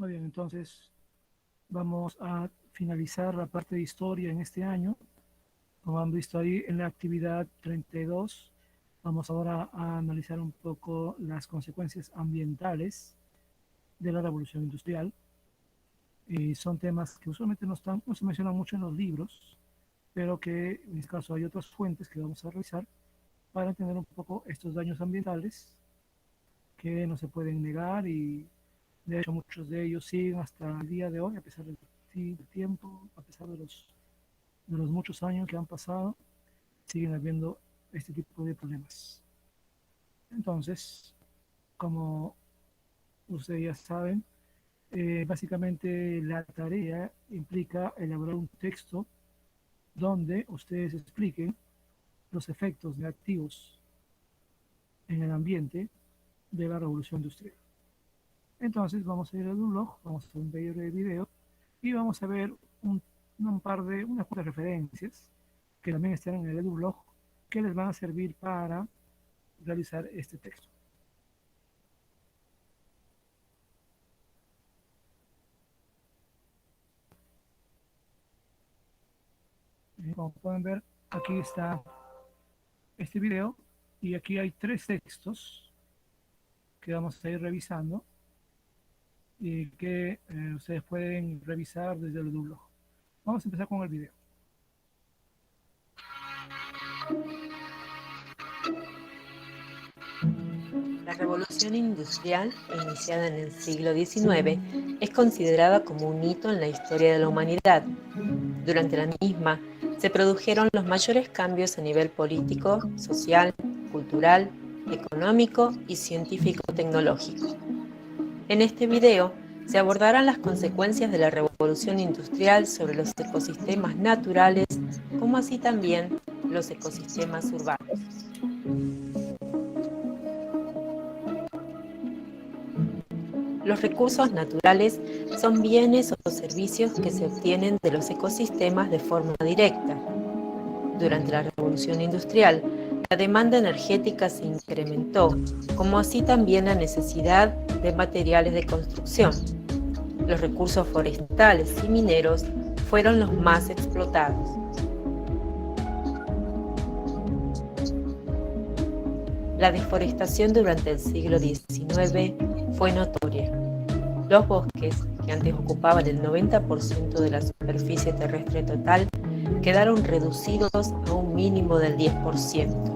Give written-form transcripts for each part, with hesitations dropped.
Muy bien, entonces vamos a finalizar la parte de historia en este año. Como han visto ahí en la actividad 32, vamos ahora a analizar un poco las consecuencias ambientales de la revolución industrial. Son temas que usualmente no se mencionan mucho en los libros, pero que en este caso hay otras fuentes que vamos a revisar para entender un poco estos daños ambientales que no se pueden negar y de hecho muchos de ellos siguen hasta el día de hoy, a pesar del tiempo, a pesar de los muchos años que han pasado, siguen habiendo este tipo de problemas. Entonces, como ustedes ya saben, básicamente la tarea implica elaborar un texto donde ustedes expliquen los efectos negativos en el ambiente de la revolución industrial. Entonces vamos a ir al blog, vamos a un breve video y vamos a ver unas cuantas referencias que también están en el blog que les van a servir para realizar este texto. Como pueden ver, aquí está este video y aquí hay 3 textos que vamos a ir revisando y que ustedes pueden revisar desde el blog. Vamos a empezar con el video. La revolución industrial, iniciada en el siglo XIX, es considerada como un hito en la historia de la humanidad. Durante la misma, se produjeron los mayores cambios a nivel político, social, cultural, económico y científico-tecnológico. En este video se abordarán las consecuencias de la revolución industrial sobre los ecosistemas naturales, como así también los ecosistemas urbanos. Los recursos naturales son bienes o servicios que se obtienen de los ecosistemas de forma directa. Durante la revolución industrial, la demanda energética se incrementó, como así también la necesidad de materiales de construcción. Los recursos forestales y mineros fueron los más explotados. La deforestación durante el siglo XIX fue notoria. Los bosques, que antes ocupaban el 90% de la superficie terrestre total, quedaron reducidos a un mínimo del 10%.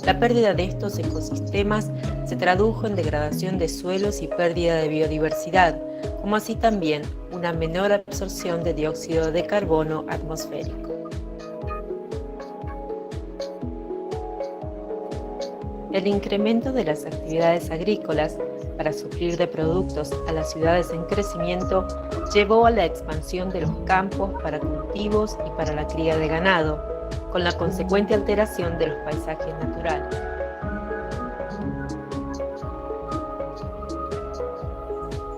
La pérdida de estos ecosistemas se tradujo en degradación de suelos y pérdida de biodiversidad, como así también una menor absorción de dióxido de carbono atmosférico. El incremento de las actividades agrícolas para suplir de productos a las ciudades en crecimiento llevó a la expansión de los campos para cultivos y para la cría de ganado, con la consecuente alteración de los paisajes naturales.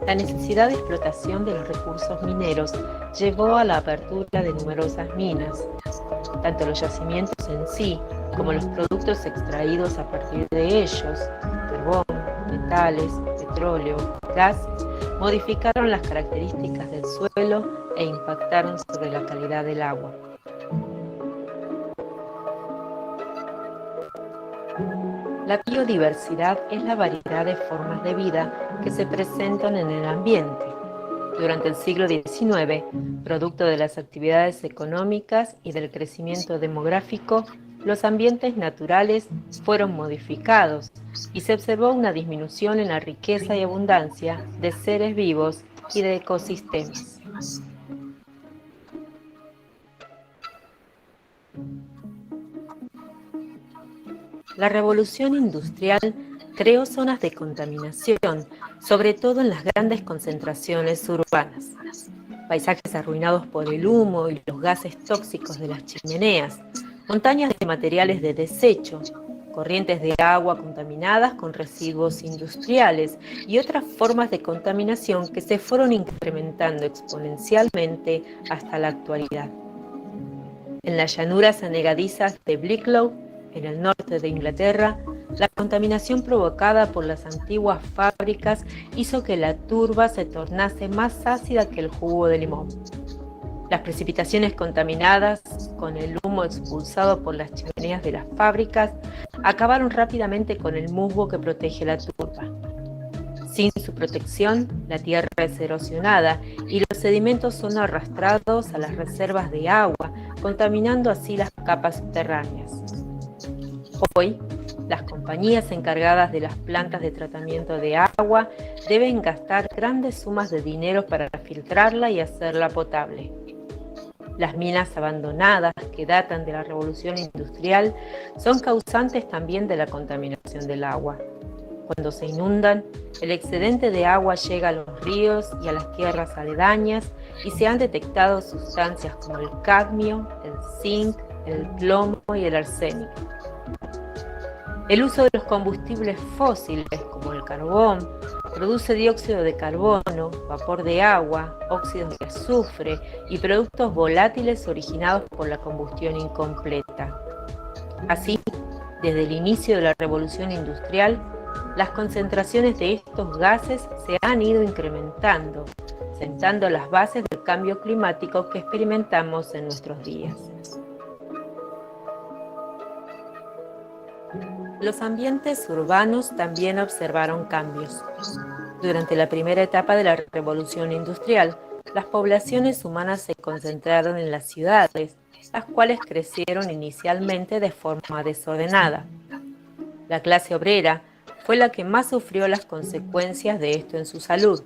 La necesidad de explotación de los recursos mineros llevó a la apertura de numerosas minas. Tanto los yacimientos en sí como los productos extraídos a partir de ellos, carbón, metales, petróleo, gas, modificaron las características del suelo e impactaron sobre la calidad del agua. La biodiversidad es la variedad de formas de vida que se presentan en el ambiente. Durante el siglo XIX, producto de las actividades económicas y del crecimiento demográfico, los ambientes naturales fueron modificados y se observó una disminución en la riqueza y abundancia de seres vivos y de ecosistemas. La revolución industrial creó zonas de contaminación, sobre todo en las grandes concentraciones urbanas. Paisajes arruinados por el humo y los gases tóxicos de las chimeneas, montañas de materiales de desecho, corrientes de agua contaminadas con residuos industriales y otras formas de contaminación que se fueron incrementando exponencialmente hasta la actualidad. En las llanuras anegadizas de Wicklow, en el norte de Inglaterra, La contaminación provocada por las antiguas fábricas hizo que la turba se tornase más ácida que el jugo de limón. Las precipitaciones contaminadas, con el humo expulsado por las chimeneas de las fábricas, acabaron rápidamente con el musgo que protege la turba. Sin su protección, la tierra es erosionada y los sedimentos son arrastrados a las reservas de agua, contaminando así las capas subterráneas. Hoy, las compañías encargadas de las plantas de tratamiento de agua deben gastar grandes sumas de dinero para filtrarla y hacerla potable. Las minas abandonadas que datan de la revolución industrial son causantes también de la contaminación del agua. Cuando se inundan, el excedente de agua llega a los ríos y a las tierras aledañas y se han detectado sustancias como el cadmio, el zinc, el plomo y el arsénico. El uso de los combustibles fósiles, como el carbón, produce dióxido de carbono, vapor de agua, óxidos de azufre y productos volátiles originados por la combustión incompleta. Así, desde el inicio de la revolución industrial, las concentraciones de estos gases se han ido incrementando, sentando las bases del cambio climático que experimentamos en nuestros días. Los ambientes urbanos también observaron cambios. Durante la primera etapa de la revolución industrial, las poblaciones humanas se concentraron en las ciudades, las cuales crecieron inicialmente de forma desordenada. La clase obrera fue la que más sufrió las consecuencias de esto en su salud.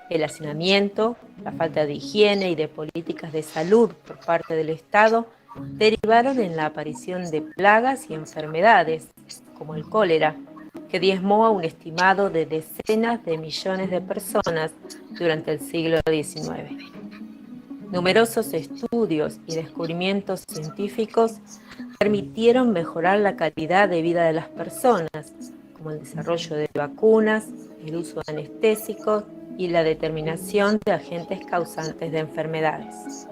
El hacinamiento, la falta de higiene y de políticas de salud por parte del Estado derivaron en la aparición de plagas y enfermedades, como el cólera, que diezmó a un estimado de decenas de millones de personas durante el siglo XIX. Numerosos estudios y descubrimientos científicos permitieron mejorar la calidad de vida de las personas, como el desarrollo de vacunas, el uso de anestésicos y la determinación de agentes causantes de enfermedades.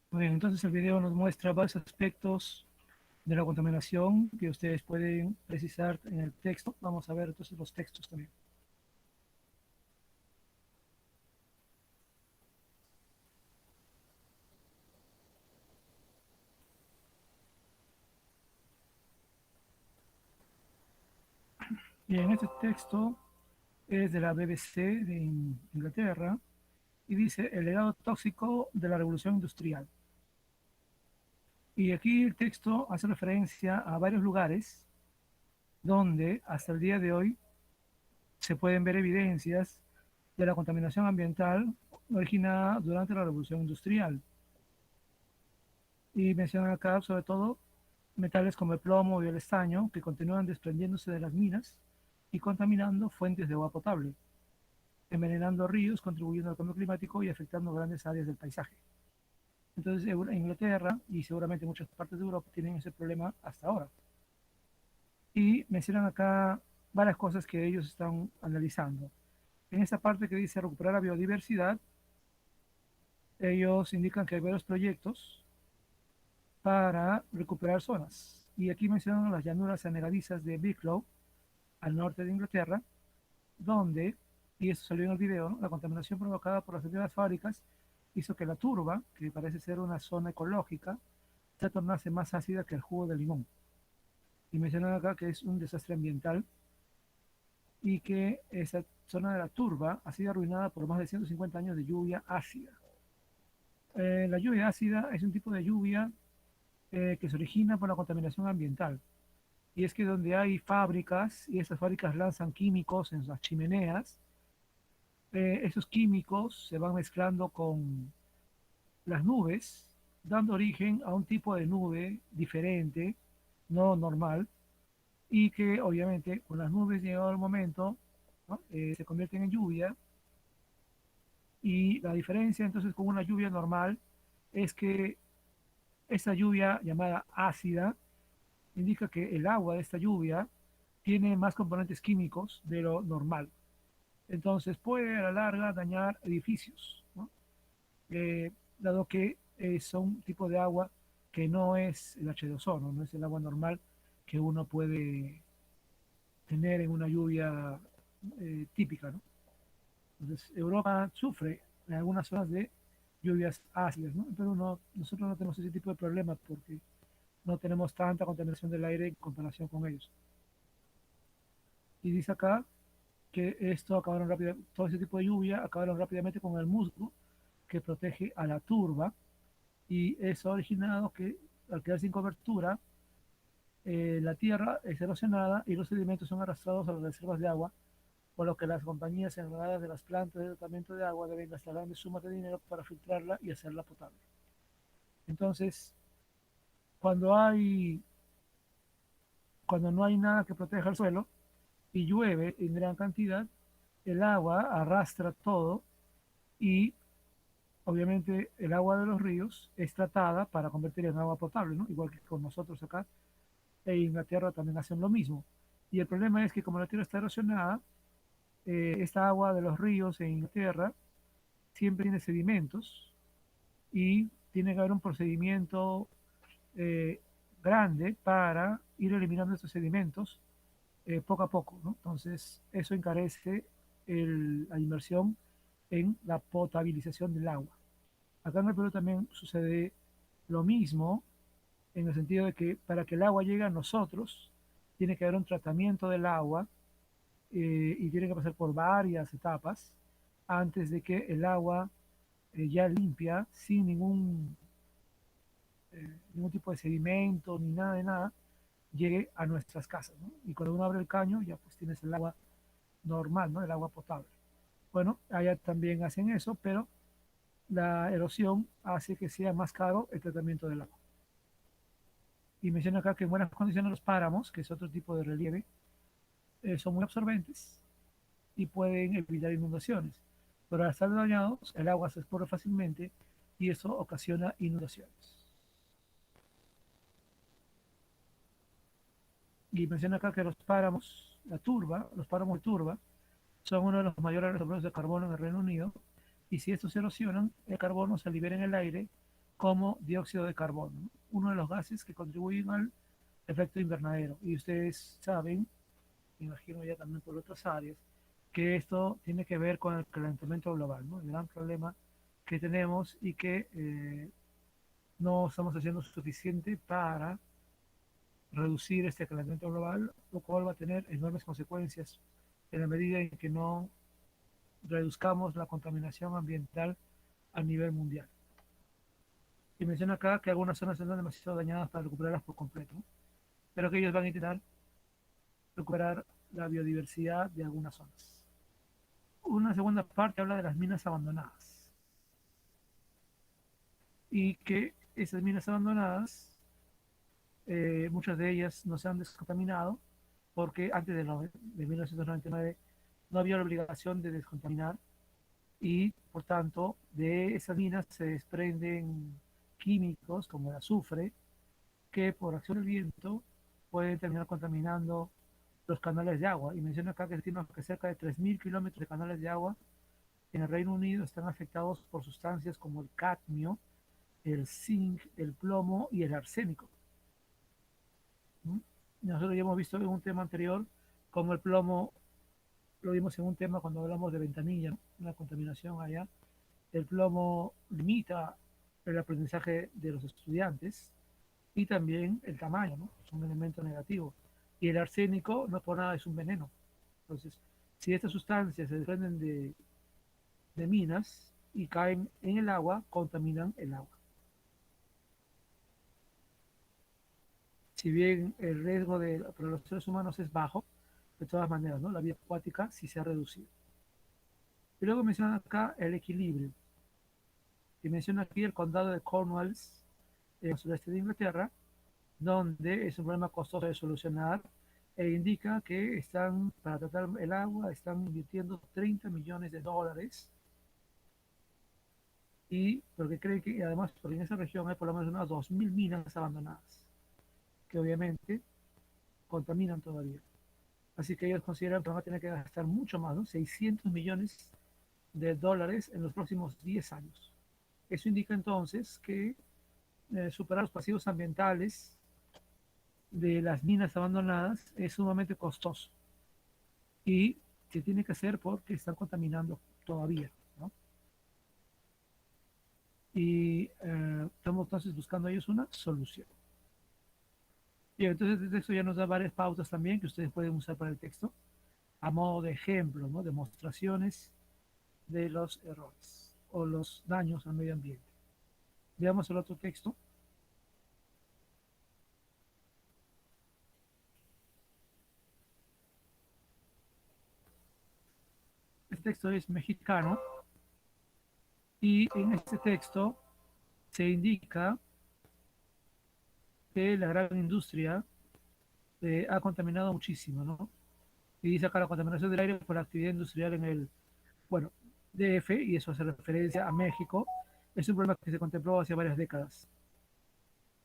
Muy bien, entonces el video nos muestra varios aspectos de la contaminación que ustedes pueden precisar en el texto. Vamos a ver entonces los textos también. Bien, este texto es de la BBC de Inglaterra y dice el legado tóxico de la revolución industrial. Y aquí el texto hace referencia a varios lugares donde hasta el día de hoy se pueden ver evidencias de la contaminación ambiental originada durante la revolución industrial. Y mencionan acá sobre todo metales como el plomo y el estaño que continúan desprendiéndose de las minas y contaminando fuentes de agua potable, envenenando ríos, contribuyendo al cambio climático y afectando grandes áreas del paisaje. Entonces, Inglaterra y seguramente muchas partes de Europa tienen ese problema hasta ahora. Y mencionan acá varias cosas que ellos están analizando. En esta parte que dice recuperar la biodiversidad, ellos indican que hay varios proyectos para recuperar zonas. Y aquí mencionan las llanuras anegadizas de Wicklow, al norte de Inglaterra, donde, y esto salió en el video, ¿no?, la contaminación provocada por las antiguas fábricas hizo que la turba, que parece ser una zona ecológica, se tornase más ácida que el jugo de limón. Y mencionan acá que es un desastre ambiental y que esa zona de la turba ha sido arruinada por más de 150 años de lluvia ácida. La lluvia ácida es un tipo de lluvia que se origina por la contaminación ambiental. Y es que donde hay fábricas y esas fábricas lanzan químicos en las chimeneas, esos químicos se van mezclando con las nubes, dando origen a un tipo de nube diferente, no normal, y que obviamente con las nubes llegado el momento, ¿no?, se convierten en lluvia Y la diferencia entonces con una lluvia normal es que esta lluvia llamada ácida indica que el agua de esta lluvia tiene más componentes químicos de lo normal. Entonces puede a la larga dañar edificios, ¿no? Dado que son un tipo de agua que no es el H2O, ¿no? No es el agua normal que uno puede tener en una lluvia típica, ¿no? Entonces Europa sufre en algunas zonas de lluvias ácidas, ¿no? Pero nosotros no tenemos ese tipo de problemas porque no tenemos tanta contaminación del aire en comparación con ellos. Y dice acá que esto acabaron rápido, todo ese tipo de lluvia acabaron rápidamente con el musgo que protege a la turba y eso ha originado que al quedar sin cobertura, la tierra es erosionada y los sedimentos son arrastrados a las reservas de agua, por lo que las compañías encargadas de las plantas de tratamiento de agua deben gastar grandes sumas de dinero para filtrarla y hacerla potable. Entonces, cuando hay, cuando no hay nada que proteja el suelo y llueve en gran cantidad, el agua arrastra todo y obviamente el agua de los ríos es tratada para convertirla en agua potable, ¿no? Igual que con nosotros acá. En Inglaterra también hacen lo mismo. Y el problema es que como la tierra está erosionada, esta agua de los ríos en Inglaterra siempre tiene sedimentos y tiene que haber un procedimiento eh, grande para ir eliminando estos sedimentos poco a poco, ¿no? Entonces, eso encarece la inversión en la potabilización del agua. Acá en el Perú también sucede lo mismo, en el sentido de que para que el agua llegue a nosotros, tiene que haber un tratamiento del agua y tiene que pasar por varias etapas antes de que el agua ya limpia, sin ningún tipo de sedimento ni nada de nada, llegue a nuestras casas, ¿no? Y cuando uno abre el caño, ya pues tienes el agua normal, ¿no? El agua potable. Bueno, allá también hacen eso, pero la erosión hace que sea más caro el tratamiento del agua. Y menciona acá que en buenas condiciones los páramos, que es otro tipo de relieve, son muy absorbentes y pueden evitar inundaciones. Pero al estar dañados, el agua se escurre fácilmente y eso ocasiona inundaciones. Y menciona acá que los páramos, la turba, los páramos de turba, son uno de los mayores reservorios de carbono en el Reino Unido y si estos se erosionan, el carbono se libera en el aire como dióxido de carbono, ¿no? Uno de los gases que contribuyen al efecto invernadero. Y ustedes saben, me imagino ya también por otras áreas, que esto tiene que ver con el calentamiento global, ¿no? El gran problema que tenemos y que no estamos haciendo suficiente para reducir este calentamiento global, lo cual va a tener enormes consecuencias en la medida en que no reduzcamos la contaminación ambiental a nivel mundial. Y menciona acá que algunas zonas están demasiado dañadas para recuperarlas por completo, ¿no? Pero que ellos van a intentar recuperar la biodiversidad de algunas zonas. Una segunda parte habla de las minas abandonadas y que esas minas abandonadas, muchas de ellas no se han descontaminado porque antes de 1999 no había la obligación de descontaminar y por tanto de esas minas se desprenden químicos como el azufre que por acción del viento pueden terminar contaminando los canales de agua. Y menciona acá que se estima que cerca de 3.000 kilómetros de canales de agua en el Reino Unido están afectados por sustancias como el cadmio, el zinc, el plomo y el arsénico. ¿Mm? Nosotros ya hemos visto en un tema anterior cómo el plomo, lo vimos en un tema cuando hablamos de Ventanilla, ¿no? La contaminación allá. El plomo limita el aprendizaje de los estudiantes y también el tamaño, ¿no? Es un elemento negativo. Y el arsénico, no por nada, es un veneno. Entonces, si estas sustancias se desprenden de minas y caen en el agua, contaminan el agua. Si bien el riesgo para los seres humanos es bajo, de todas maneras, ¿no? La vida acuática sí se ha reducido. Y luego menciona acá el equilibrio. Y menciona aquí el condado de Cornwallis, en el sureste de Inglaterra, donde es un problema costoso de solucionar e indica que están, para tratar el agua, están invirtiendo 30 millones de dólares y porque creen que además porque en esa región hay por lo menos unas 2.000 minas abandonadas, que obviamente contaminan todavía. Así que ellos consideran que van a tener que gastar mucho más, ¿no? 600 millones de dólares en los próximos 10 años. Eso indica entonces que superar los pasivos ambientales de las minas abandonadas es sumamente costoso y se tiene que hacer porque están contaminando todavía, ¿no? Y estamos entonces buscando ellos una solución. Y entonces el texto ya nos da varias pautas también que ustedes pueden usar para el texto a modo de ejemplo, ¿no? Demostraciones de los errores o los daños al medio ambiente. Veamos el otro texto. Este texto es mexicano y en este texto se indica que la gran industria ha contaminado muchísimo, ¿no? Y dice acá la contaminación del aire por la actividad industrial en el, bueno, DF, y eso hace referencia a México, es un problema que se contempló hace varias décadas.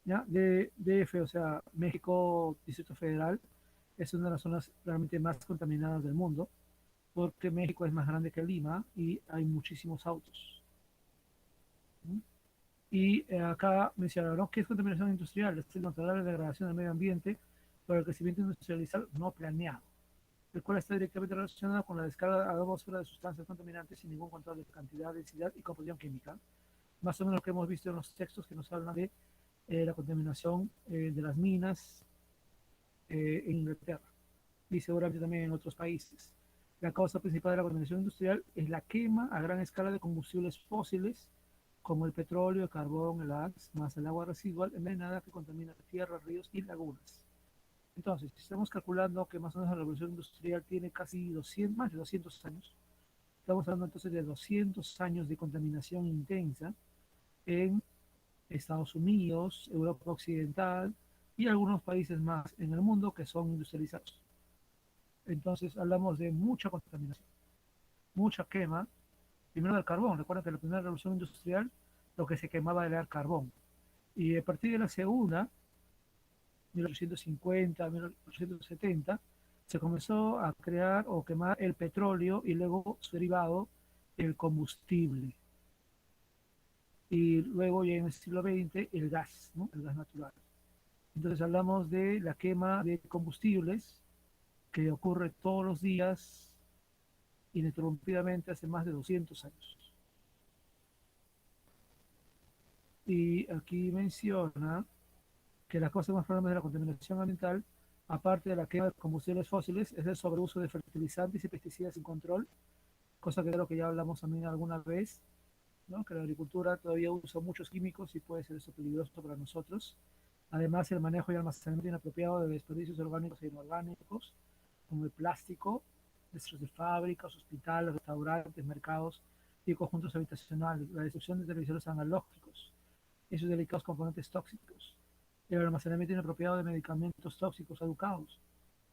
¿Ya? DF, o sea, México, Distrito Federal, es una de las zonas realmente más contaminadas del mundo, porque México es más grande que Lima y hay muchísimos autos. Y acá mencionaron, ¿no? ¿Qué es contaminación industrial? Es el notable degradación del medio ambiente por el crecimiento industrializado no planeado, el cual está directamente relacionado con la descarga a la atmósfera de sustancias contaminantes sin ningún control de cantidad, densidad y composición química. Más o menos lo que hemos visto en los textos que nos hablan de la contaminación de las minas en Inglaterra y seguramente también en otros países. La causa principal de la contaminación industrial es la quema a gran escala de combustibles fósiles como el petróleo, el carbón, el gas, más el agua residual envenenada que contamina tierras, ríos y lagunas. Entonces, si estamos calculando que más o menos la revolución industrial tiene casi 200, más de 200 años, estamos hablando entonces de 200 años de contaminación intensa en Estados Unidos, Europa Occidental y algunos países más en el mundo que son industrializados. Entonces hablamos de mucha contaminación, mucha quema, primero del carbón. Recuerda que en la primera revolución industrial lo que se quemaba era el carbón. Y a partir de la segunda, 1850, 1870, se comenzó a crear o quemar el petróleo y luego su derivado, el combustible. Y luego ya en el siglo XX el gas, ¿no? El gas natural. Entonces hablamos de la quema de combustibles que ocurre todos los días ininterrumpidamente hace más de 200 años. Y aquí menciona que las cosas más problemas de la contaminación ambiental, aparte de la quema de combustibles fósiles, es el sobreuso de fertilizantes y pesticidas sin control, cosa que creo que ya hablamos también alguna vez, ¿no? Que la agricultura todavía usa muchos químicos y puede ser eso peligroso para nosotros. Además, el manejo y almacenamiento inapropiado de desperdicios orgánicos e inorgánicos, como el plástico, desechos de fábricas, hospitales, restaurantes, mercados y conjuntos habitacionales, la destrucción de televisores analógicos, esos delicados componentes tóxicos, el almacenamiento inapropiado de medicamentos tóxicos caducados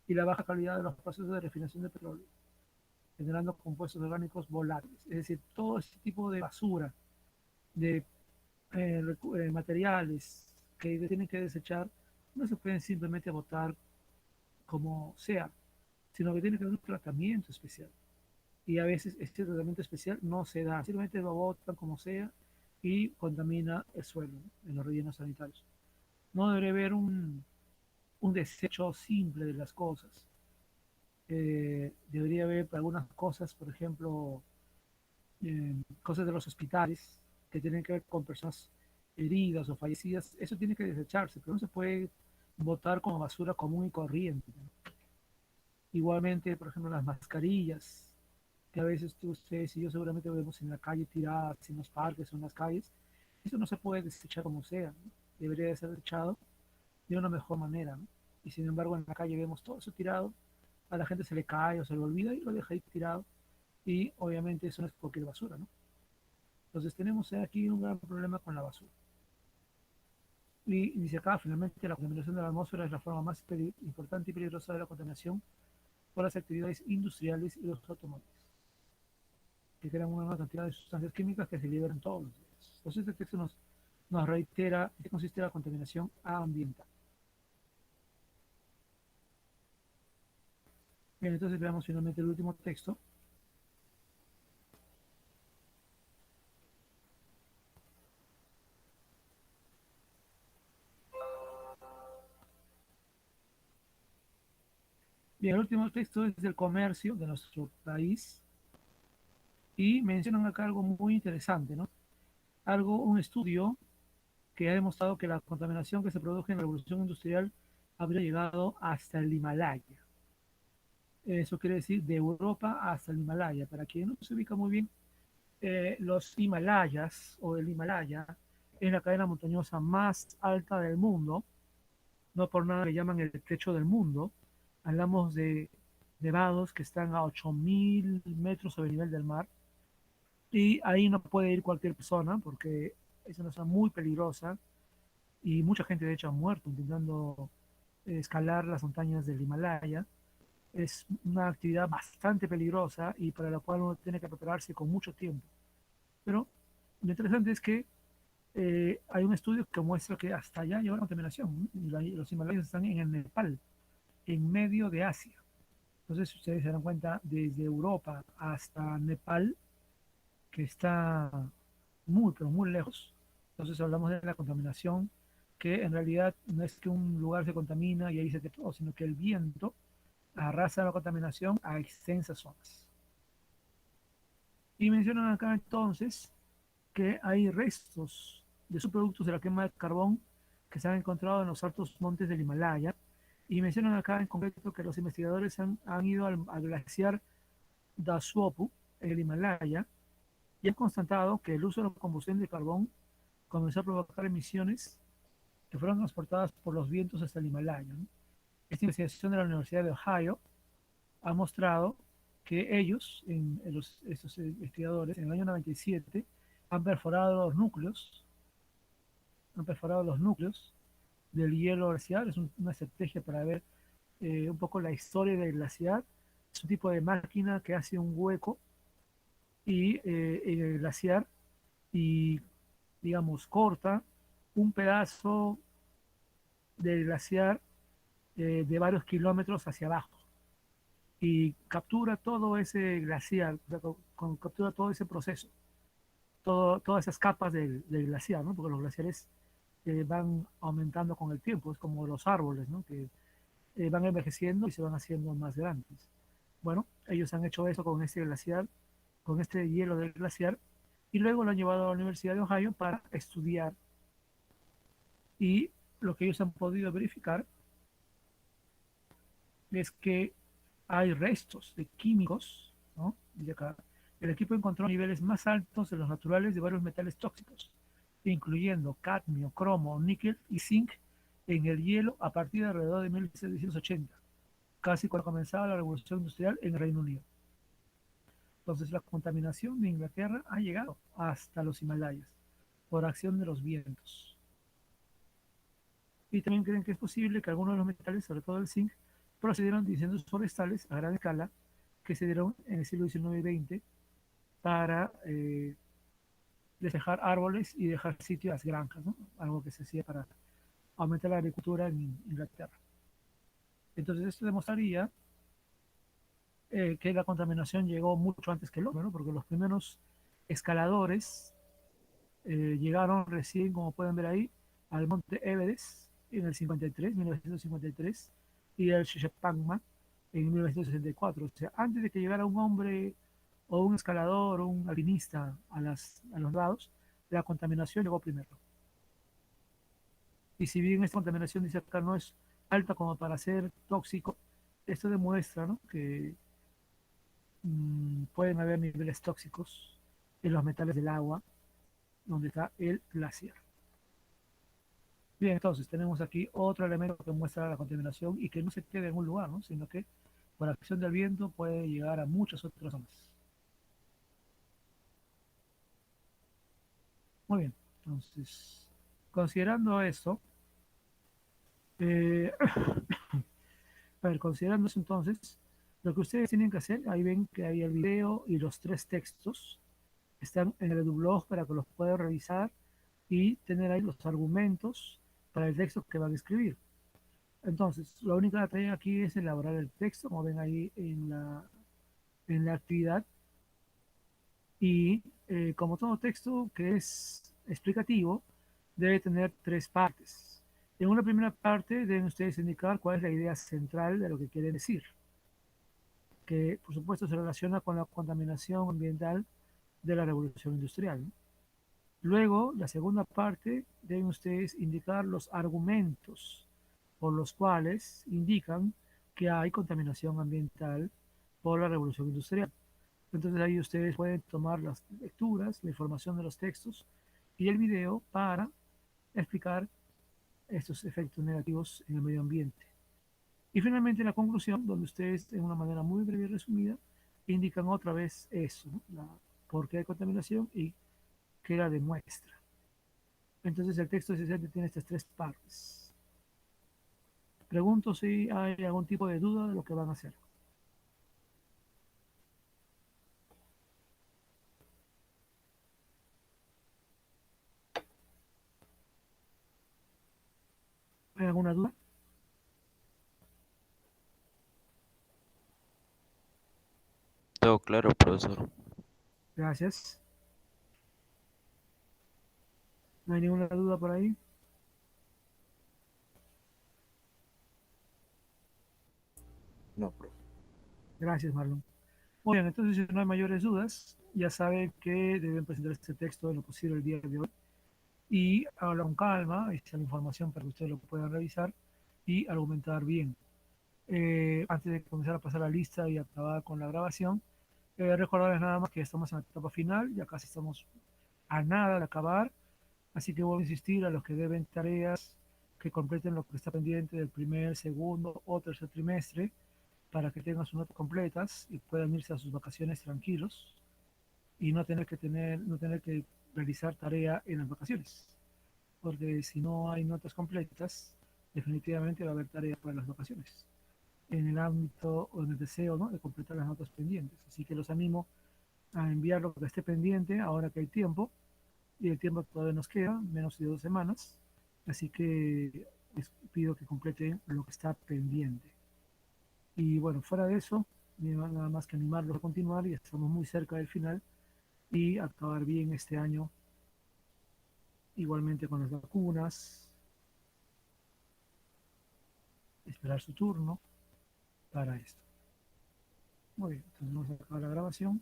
y la baja calidad de los procesos de refinación de petróleo, generando compuestos orgánicos volátiles. Es decir, todo este tipo de basura, de materiales que tienen que desechar, no se pueden simplemente botar como sea, sino que tiene que haber un tratamiento especial. Y a veces este tratamiento especial no se da, simplemente lo botan como sea y contamina el suelo, ¿no? En los rellenos sanitarios. No debería haber un desecho simple de las cosas. Debería haber algunas cosas, por ejemplo, cosas de los hospitales que tienen que ver con personas heridas o fallecidas. Eso tiene que desecharse, pero no se puede botar como basura común y corriente, ¿no? Igualmente, por ejemplo, las mascarillas, que a veces ustedes y yo seguramente vemos en la calle tiradas, en los parques o en las calles. Eso no se puede desechar como sea, ¿no? Debería de ser desechado de una mejor manera, ¿no? Y sin embargo en la calle vemos todo eso tirado, a la gente se le cae o se le olvida y lo deja ahí tirado y obviamente eso no es cualquier basura, ¿no? Entonces tenemos aquí un gran problema con la basura. Y dice acá, finalmente, la contaminación de la atmósfera es la forma más importante y peligrosa de la contaminación por las actividades industriales y los automóviles, que crean una cantidad de sustancias químicas que se liberan todos los días. Entonces este texto nos reitera en qué consiste la contaminación ambiental. Bien, entonces veamos finalmente el último texto. Bien, el último texto es del comercio de nuestro país y mencionan acá algo muy interesante, ¿no? Un estudio que ha demostrado que la contaminación que se produjo en la revolución industrial habría llegado hasta el Himalaya. Eso quiere decir de Europa hasta el Himalaya. Para quien no se ubica muy bien, los Himalayas o el Himalaya es la cadena montañosa más alta del mundo. No por nada le llaman el techo del mundo. Hablamos de nevados que están a 8.000 metros sobre el nivel del mar. Y ahí no puede ir cualquier persona porque es una zona muy peligrosa y mucha gente de hecho ha muerto intentando escalar las montañas del Himalaya. Es una actividad bastante peligrosa y para la cual uno tiene que prepararse con mucho tiempo. Pero lo interesante es que hay un estudio que muestra que hasta allá lleva la contaminación. Los Himalayas están en el Nepal, en medio de Asia. Entonces, si ustedes se dan cuenta, desde Europa hasta Nepal, que está muy, pero muy lejos. Entonces hablamos de la contaminación, que en realidad no es que un lugar se contamina y ahí se quedó, sino que el viento arrasa la contaminación a extensas zonas. Y mencionan acá entonces que hay restos de subproductos de la quema de carbón que se han encontrado en los altos montes del Himalaya. Y mencionan acá en concreto que los investigadores han ido al glaciar Dasuopu, en el Himalaya, y han constatado que el uso de la combustión de carbón comenzó a provocar emisiones que fueron transportadas por los vientos hasta el Himalaya, ¿no? Esta investigación de la Universidad de Ohio ha mostrado que ellos, estos investigadores, en el año 97, han perforado los núcleos, han perforado los núcleos del hielo glaciar. Es una estrategia para ver un poco la historia del glaciar. Es un tipo de máquina que hace un hueco en el glaciar y, digamos, corta un pedazo del glaciar de varios kilómetros hacia abajo y captura todo ese glaciar, captura todo ese proceso, todas esas capas del glaciar, ¿no? Porque los glaciares van aumentando con el tiempo, es como los árboles, ¿no? Que van envejeciendo y se van haciendo más grandes. Bueno, ellos han hecho eso con este glaciar, con este hielo del glaciar, y luego lo han llevado a la Universidad de Ohio para estudiar. Y lo que ellos han podido verificar es que hay restos de químicos, ¿no? Dice acá, el equipo encontró niveles más altos de los naturales de varios metales tóxicos, incluyendo cadmio, cromo, níquel y zinc en el hielo a partir de alrededor de 1780, casi cuando comenzaba la revolución industrial en el Reino Unido. Entonces la contaminación de Inglaterra ha llegado hasta los Himalayas por acción de los vientos. Y también creen que es posible que algunos de los metales, sobre todo el zinc, procedieron de incendios forestales a gran escala que se dieron en el siglo XIX y XX para despejar árboles y dejar sitio a las granjas, ¿no? Algo que se hacía para aumentar la agricultura en Inglaterra. Entonces esto demostraría que la contaminación llegó mucho antes que el hombre, ¿no? Porque los primeros escaladores llegaron recién, como pueden ver ahí, al monte Everest en el 53, 1953, y el Shishapangma en 1964. O sea, antes de que llegara un hombre o un escalador o un alpinista a los lados, la contaminación llegó primero. Y si bien esta contaminación, dice acá, no es alta como para ser tóxico, esto demuestra, ¿no?, que pueden haber niveles tóxicos en los metales del agua donde está el glaciar. Bien, entonces tenemos aquí otro elemento que muestra la contaminación y que no se queda en un lugar, ¿no?, sino que por acción del viento puede llegar a muchas otras zonas. Muy bien, entonces, considerando esto, eh, a ver, considerando eso entonces, lo que ustedes tienen que hacer, ahí ven que hay el video y los tres textos. están en el blog para que los puedan revisar y tener ahí los argumentos para el texto que van a escribir. Entonces, la única tarea aquí es elaborar el texto, como ven ahí en la actividad. Y como todo texto que es explicativo, debe tener tres partes. En una primera parte deben ustedes indicar cuál es la idea central de lo que quieren decir, que por supuesto se relaciona con la contaminación ambiental de la revolución industrial. Luego, la segunda parte, deben ustedes indicar los argumentos por los cuales indican que hay contaminación ambiental por la revolución industrial. Entonces ahí ustedes pueden tomar las lecturas, la información de los textos y el video para explicar estos efectos negativos en el medio ambiente. Y finalmente la conclusión, donde ustedes de una manera muy breve y resumida indican otra vez eso, ¿no? Por qué hay contaminación y qué la demuestra. Entonces el texto esencialmente tiene estas tres partes. Pregunto si hay algún tipo de duda de lo que van a hacer. ¿Hay alguna duda? Todo claro, profesor. Gracias. ¿No hay ninguna duda por ahí? No, profe. Gracias, Marlon. Muy bien, entonces si no hay mayores dudas, ya saben que deben presentar este texto en lo posible el día de hoy y hablar con calma, esta es la información para que ustedes lo puedan revisar y argumentar bien. Antes de comenzar a pasar la lista y acabar con la grabación, recordarles nada más que estamos en la etapa final, ya casi estamos a nada de acabar, así que voy a insistir a los que deben tareas que completen lo que está pendiente del primer, segundo o tercer trimestre para que tengan sus notas completas y puedan irse a sus vacaciones tranquilos y no tener que realizar tarea en las vacaciones, porque si no hay notas completas, definitivamente va a haber tarea para las vacaciones, en el ámbito o en el deseo, ¿no?, de completar las notas pendientes. Así que los animo a enviar lo que esté pendiente ahora que hay tiempo, y el tiempo todavía nos queda, menos de 2 semanas, así que les pido que completen lo que está pendiente. Y bueno, fuera de eso, nada más que animarlos a continuar y estamos muy cerca del final y acabar bien este año, igualmente con las vacunas, esperar su turno para esto. Muy bien, entonces vamos a acabar la grabación.